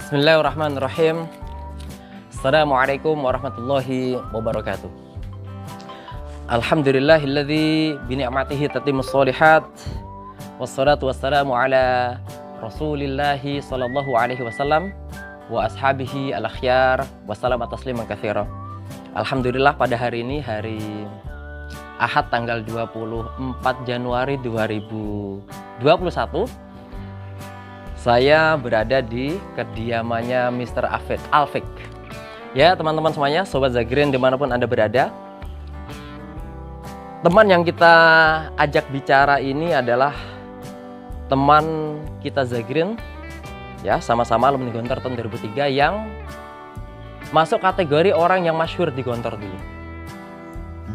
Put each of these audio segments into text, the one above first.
Bismillahirrahmanirrahim. Assalamualaikum warahmatullahi wabarakatuh. Alhamdulillahilladzi bini'matihi tatimmus sholihat. Wassalatu wassalamu ala Rasulillahi sallallahu alaihi wasallam wa ashabihi al-akhyar wa salama tasliman katsira. Alhamdulillah, pada hari ini hari Ahad tanggal 24 Januari 2021, saya berada di kediamannya Mr. Alfik. Ya teman-teman semuanya, Sobat Zagrin dimanapun Anda berada, teman yang kita ajak bicara ini adalah teman kita Zagrin, ya, sama-sama alumni Gontor tahun 2003 yang masuk kategori orang yang masyhur di Gontor dulu.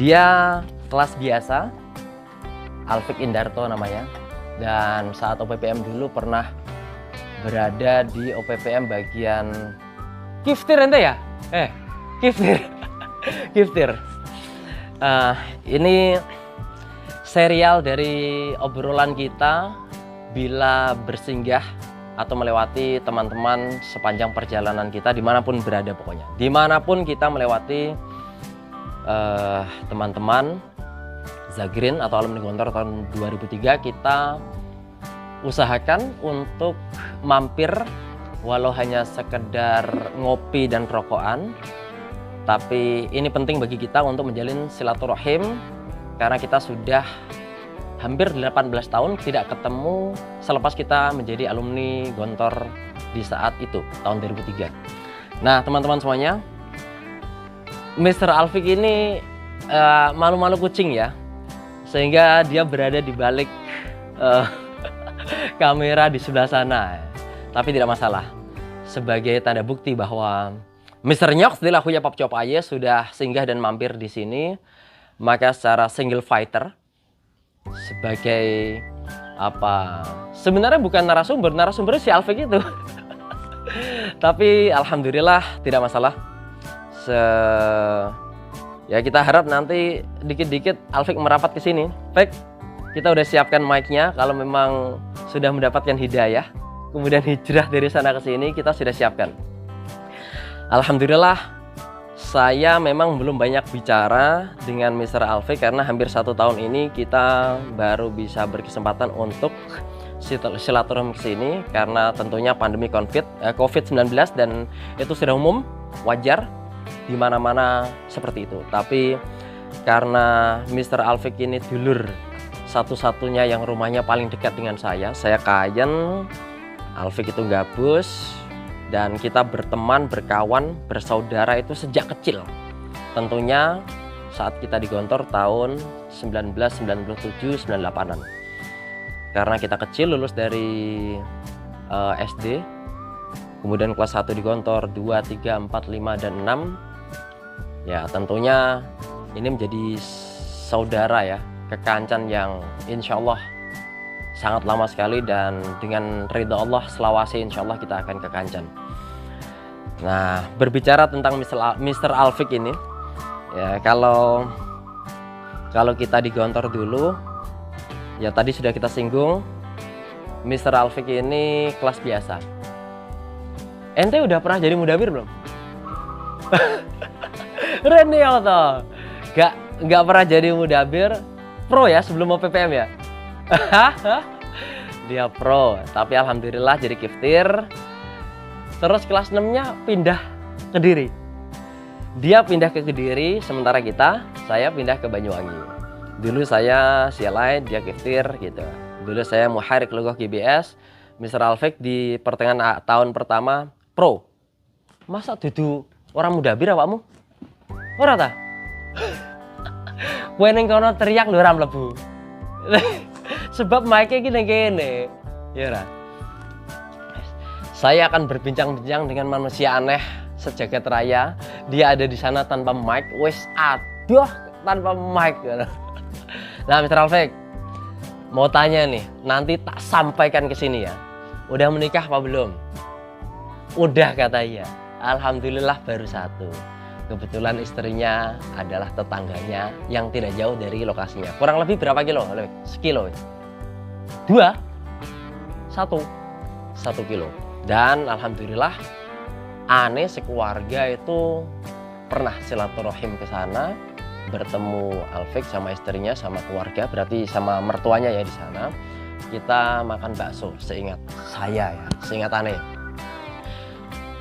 Dia kelas biasa, Alfik Indarto namanya, dan saat OPPM dulu pernah berada di OPPM bagian Kiftir ente ya? Kiftir. Kiftir. Ini serial dari obrolan kita bila bersinggah atau melewati teman-teman sepanjang perjalanan kita dimanapun berada, pokoknya dimanapun kita melewati teman-teman Zagrin atau alumni Gontor tahun 2003, kita usahakan untuk mampir walau hanya sekedar ngopi dan rokokan, tapi ini penting bagi kita untuk menjalin silaturahim karena kita sudah hampir 18 tahun tidak ketemu selepas kita menjadi alumni Gontor di saat itu tahun 2003. Nah teman-teman semuanya, Mr. Alfik ini malu-malu kucing ya, sehingga dia berada di balik kamera di sebelah sana, tapi tidak masalah. Sebagai tanda bukti bahwa Mr. Nyox dilakunya Pop Chop Aye sudah singgah dan mampir di sini, maka secara single fighter sebagai apa? Sebenarnya bukan narasumber si Alfik itu. Tapi alhamdulillah tidak masalah. Ya kita harap nanti dikit-dikit Alfik merapat ke sini. Baik, kita udah siapkan mic-nya. Kalau memang sudah mendapatkan hidayah, kemudian hijrah dari sana ke sini, kita sudah siapkan. Alhamdulillah, saya memang belum banyak bicara dengan Mr. Alfik karena hampir 1 tahun ini kita baru bisa berkesempatan untuk silaturahmi ke sini karena tentunya pandemi COVID-19 dan itu sudah umum, wajar di mana-mana seperti itu. Tapi karena Mr. Alfik ini dulur satu-satunya yang rumahnya paling dekat dengan saya Kayen, Alfik itu Gabus, dan kita berteman, berkawan, bersaudara itu sejak kecil. Tentunya saat kita di Gontor tahun 1997-98an. Karena kita kecil lulus dari SD, kemudian kelas 1 di Gontor, 2, 3, 4, 5, dan 6. Ya tentunya ini menjadi saudara ya, kekancan yang insya Allah sangat lama sekali, dan dengan ridha Allah selawase insya Allah kita akan kekancan. Nah berbicara tentang Mr. Alfik ini ya, kalau kita di Gontor dulu ya tadi sudah kita singgung, Mr. Alfik ini kelas biasa. Ente udah pernah jadi mudabir belum? Keren ya toh. Gak pernah jadi mudabir, pro ya sebelum OPPM ya. Dia pro, tapi alhamdulillah jadi kiftir. Terus kelas 6-nya pindah ke Kediri. Dia pindah ke Kediri, sementara saya pindah ke Banyuwangi. Dulu saya sialai, dia kiftir gitu. Dulu saya muharik logoh GBS, Mr. Alfik di pertengahan tahun pertama pro. Masa dudu orang mudabir awakmu? Ora ta? Kowe ning kono teriak lho ora mlebu. Sebab mic-nya gini-gini. Ya ora. Saya akan berbincang-bincang dengan manusia aneh sejagat raya. Dia ada di sana tanpa mic, wes aduh tanpa mic. Nah, Mr. Alfik, mau tanya nih, nanti tak sampaikan ke sini ya. Udah menikah apa belum? Udah kata iya. Alhamdulillah baru 1. Kebetulan istrinya adalah tetangganya yang tidak jauh dari lokasinya. Kurang lebih berapa kilo? Sekilo. 2? 1 kilo. Dan alhamdulillah Ane sekeluarga itu pernah silaturahim ke sana, bertemu Alfik sama istrinya sama keluarga, berarti sama mertuanya ya di sana. Kita makan bakso, seingat saya ya, seingat Ane.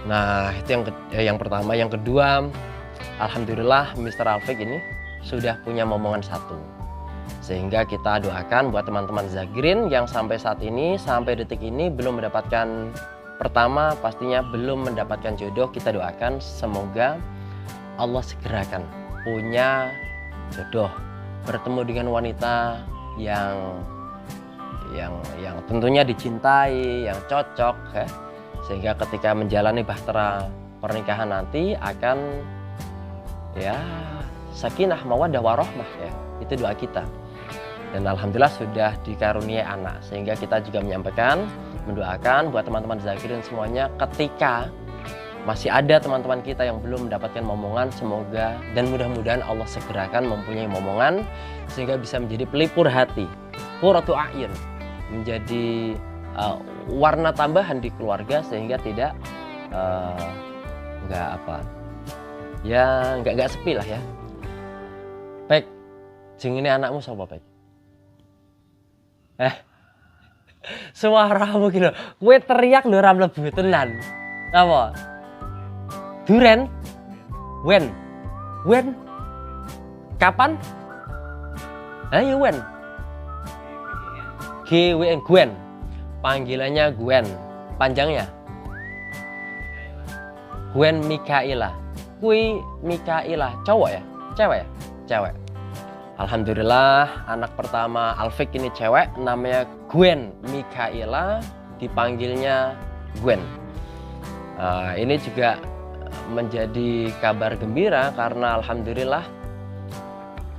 Nah, itu yang pertama. Yang kedua, alhamdulillah Mr. Alfik ini sudah punya momongan satu. Sehingga kita doakan buat teman-teman Zakirin yang sampai saat ini, sampai detik ini belum mendapatkan, pertama pastinya belum mendapatkan jodoh, kita doakan semoga Allah segerakan punya jodoh, bertemu dengan wanita yang tentunya dicintai, yang cocok ya. Sehingga ketika menjalani bahtera pernikahan nanti akan ya sakinah mawaddah warahmah ya. Itu doa kita. Dan alhamdulillah sudah dikaruniai anak, sehingga kita juga menyampaikan, mendoakan buat teman-teman Zakirin semuanya, ketika masih ada teman-teman kita yang belum mendapatkan momongan, semoga dan mudah-mudahan Allah segerakan mempunyai momongan sehingga bisa menjadi pelipur hati, qurratu a'yun, menjadi warna tambahan di keluarga, sehingga tidak nggak sepi lah ya. Baik, jeng ini anakmu siapa, Baik? Suaramu gitu, gue teriak lho ora mlebu tenan. Apa? Duren? When? Kapan? Ayo when? Gwen. Panggilannya Gwen. Panjangnya? Gwen Mikaela. Kui Mikaela. Cowok ya? Cewek ya? Cewek. Alhamdulillah anak pertama Alfik ini cewek, namanya Gwen Mikaela, dipanggilnya Gwen. Ini juga menjadi kabar gembira karena alhamdulillah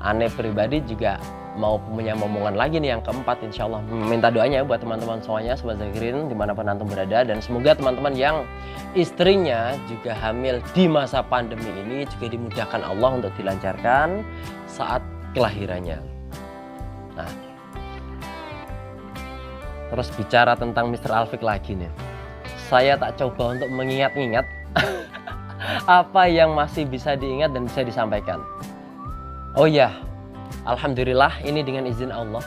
Ane pribadi juga mau punya momongan lagi nih, yang keempat insya Allah. Minta doanya buat teman-teman semuanya, Sobat Zakirin dimanapun antum berada, dan semoga teman-teman yang istrinya juga hamil di masa pandemi ini juga dimudahkan Allah untuk dilancarkan saat kelahirannya. Nah, terus bicara tentang Mr. Alfik lagi nih, saya tak coba untuk mengingat-ingat apa yang masih bisa diingat dan bisa disampaikan. Oh ya, alhamdulillah ini dengan izin Allah,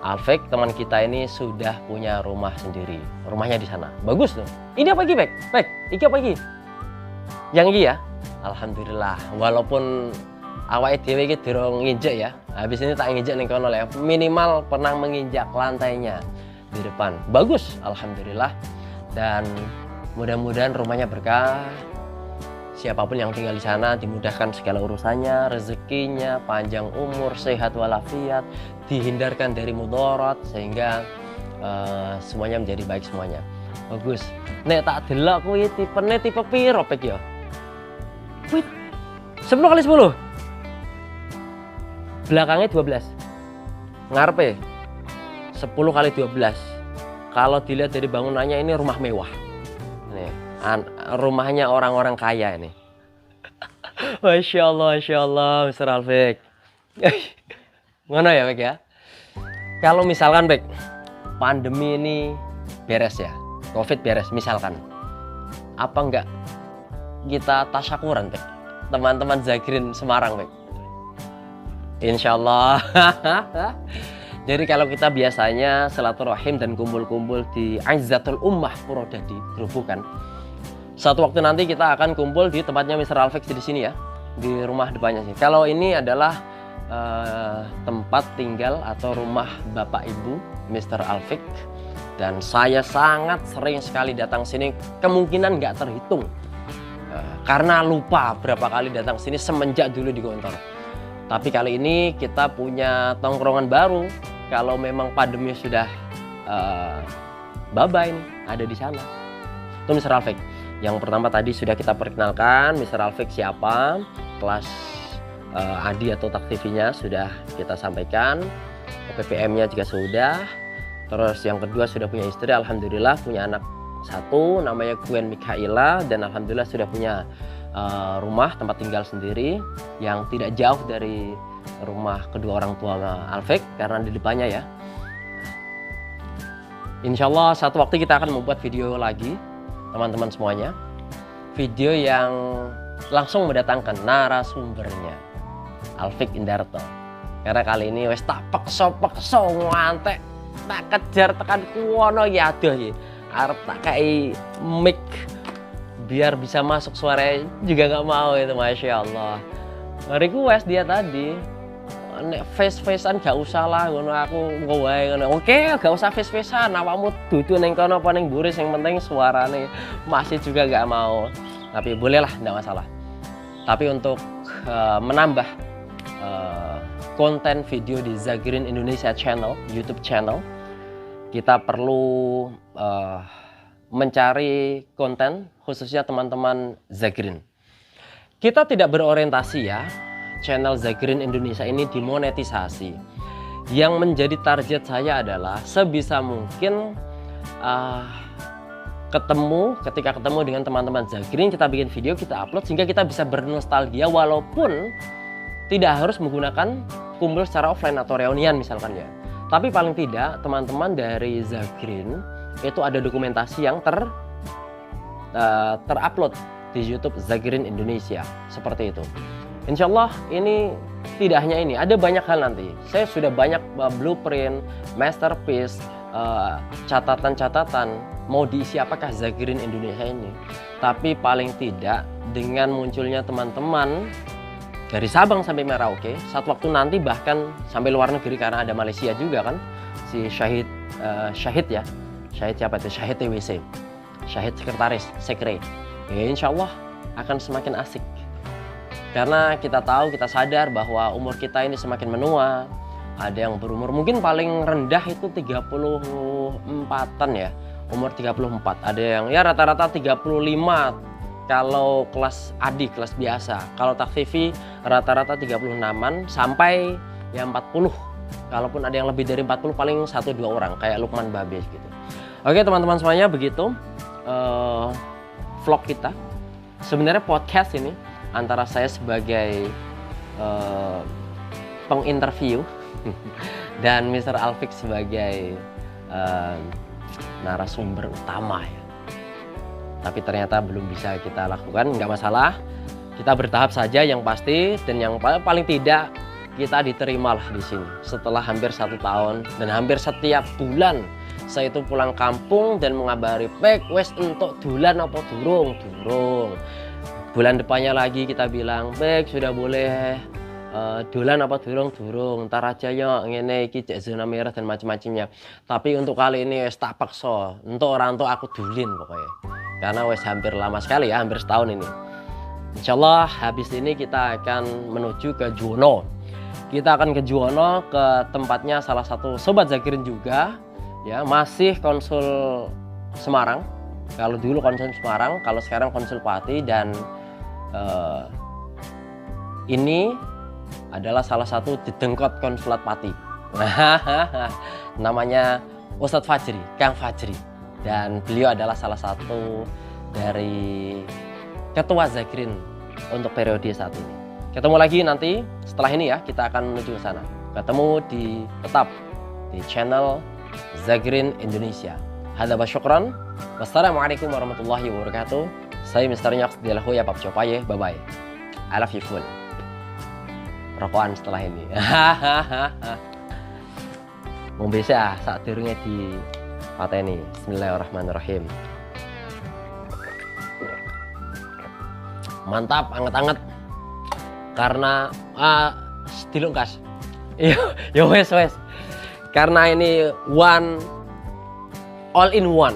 Alfik teman kita ini sudah punya rumah sendiri. Rumahnya di sana. Bagus tuh. Ini apa lagi, Bek? Bek, ini apa lagi? Yang ini ya? Alhamdulillah. Walaupun awake dhewe iki durung nginjek ya. Habis ini tak nginjek ning kono ya. Minimal pernah menginjak lantainya di depan. Bagus, alhamdulillah. Dan mudah-mudahan rumahnya berkah. Siapapun yang tinggal di sana dimudahkan segala urusannya, rezekinya, panjang umur, sehat walafiat, dihindarkan dari mudarat, sehingga semuanya menjadi baik semuanya. Bagus. Nek tak delok kuwi tipene tipe piro, Pek ya? Kuwi 10x10. Belakangnya 12. Ngarepe 10x12. Kalau dilihat dari bangunannya ini rumah mewah. Nih, rumahnya orang-orang kaya ini. Masya Allah, Mr. Alfik. Mana ya, Bek ya? Kalau misalkan, Bek, pandemi ini beres ya, COVID beres misalkan, apa enggak kita tasyakuran, Bek? Teman-teman Zakirin Semarang, Bek. Insya Allah. Jadi kalau kita biasanya silaturahim dan kumpul-kumpul di Aizzatul Ummah Purwodadi Grobogan, satu waktu nanti kita akan kumpul di tempatnya Mr. Alfik di sini ya, di rumah depannya sih. Kalau ini adalah tempat tinggal atau rumah Bapak Ibu Mr. Alfik, dan saya sangat sering sekali datang sini, kemungkinan nggak terhitung karena lupa berapa kali datang sini semenjak dulu di Gontor. Tapi kali ini kita punya tongkrongan baru. Kalau memang pandemi sudah bye-bye nih, ada di sana. Itu Mr. Alfik. Yang pertama tadi sudah kita perkenalkan, Mr. Alfik siapa, kelas Adi atau Tak TV-nya sudah kita sampaikan, PPM-nya juga sudah. Terus yang kedua sudah punya istri, alhamdulillah punya anak satu, namanya Gwen Mikaela, dan alhamdulillah sudah punya rumah tempat tinggal sendiri yang tidak jauh dari rumah kedua orang tua Alfik karena di depannya ya. Insya Allah satu waktu kita akan membuat video lagi teman-teman semuanya. video yang langsung mendatangkan narasumbernya Alfik Indarto. Karena kali ini wes tak pekso ngantek, tak kejar tekan kuwono ya aduh ya. Arep tak kai mic biar bisa masuk suaranya juga nggak mau itu, masya Allah. Request dia tadi, nek face-facean gak usah lah, ngono aku ngowae ngono. Oke, gak usah face-facean, awakmu dudu ning kono apa ning buris, yang penting suarane. Masih juga gak mau. Tapi bolehlah, enggak masalah. Tapi untuk menambah konten video di Zagreen Indonesia channel, YouTube channel, kita perlu mencari konten khususnya teman-teman Zagreen. Kita tidak berorientasi ya, channel Zagreen Indonesia ini dimonetisasi. Yang menjadi target saya adalah sebisa mungkin ketika ketemu dengan teman-teman Zagreen, kita bikin video, kita upload sehingga kita bisa bernostalgia walaupun tidak harus menggunakan kumpul secara offline atau reunian misalkan ya. Tapi paling tidak teman-teman dari Zagreen itu ada dokumentasi yang terupload di YouTube Zagreen Indonesia seperti itu. Insya Allah ini tidak hanya ini, ada banyak hal nanti. Saya sudah banyak blueprint, masterpiece, catatan-catatan mau diisi apakah Zagreen Indonesia ini. Tapi paling tidak dengan munculnya teman-teman dari Sabang sampai Merauke, saat waktu nanti bahkan sampai luar negeri karena ada Malaysia juga kan, si Syahid ya, Syahid siapa itu? Syahid TWC, Syahid sekretaris, sekre. Ya, insya Allah akan semakin asik. Karena kita tahu, kita sadar bahwa umur kita ini semakin menua. Ada yang berumur mungkin paling rendah itu 34-an ya, umur 34. Ada yang ya rata-rata 35 kalau kelas adik, kelas biasa. Kalau takfifi rata-rata 36-an sampai ya 40. Kalaupun ada yang lebih dari 40 paling 1-2 orang kayak Lukman Babes gitu. Oke teman-teman semuanya, begitu vlog kita. Sebenarnya podcast ini antara saya sebagai penginterview dan Mr. Alfik sebagai narasumber utama ya. Tapi ternyata belum bisa kita lakukan, nggak masalah. Kita bertahap saja yang pasti, dan yang paling tidak kita diterimalah di sini setelah hampir 1 tahun dan hampir setiap bulan saya itu pulang kampung dan mengabari, "Pek, wes entuk dulan apa durung?" Durung. Bulan depannya lagi kita bilang, "Pek, sudah boleh dolan apa durung?" Durung. Ntar aja ya, ngene iki cek zona merah dan macam-macamnya. Tapi untuk kali ini wes tak paksa, entuk ora entuk aku dulin pokoknya. Karena wes hampir lama sekali ya, hampir setahun ini. Insya Allah habis ini kita akan menuju ke Juwono. Kita akan ke Juwono, ke tempatnya salah satu sobat Zagreen juga. Ya, masih konsul Semarang. Kalau dulu konsul Semarang, kalau sekarang konsul Pati, dan ini adalah salah satu dedengkot konsulat Pati. Namanya Ustadz Fajri, Kang Fajri, dan beliau adalah salah satu dari ketua Zagreen untuk periode saat ini. Ketemu lagi nanti setelah ini ya, kita akan menuju ke sana. Ketemu tetap di channel Zagreen Indonesia. Hadza wa syukran. Wassalamualaikum warahmatullahi wabarakatuh. Saya Mr. Nyox di Lahoya Pap Copaye. Bye bye. I love you full. Rokokan setelah ini. Mau bisa saat durungnya di pateni. Bismillahirrahmanirrahim. Mantap, anget-anget. Karena dilungkas. Yo wes. Karena ini all in one.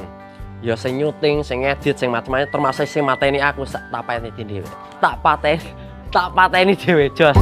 Ya sing nyuting, sing ngedit, sing macam-macam, termasuk sing mateni aku tak pateni dhewe. Tak pateni dhewe, jos.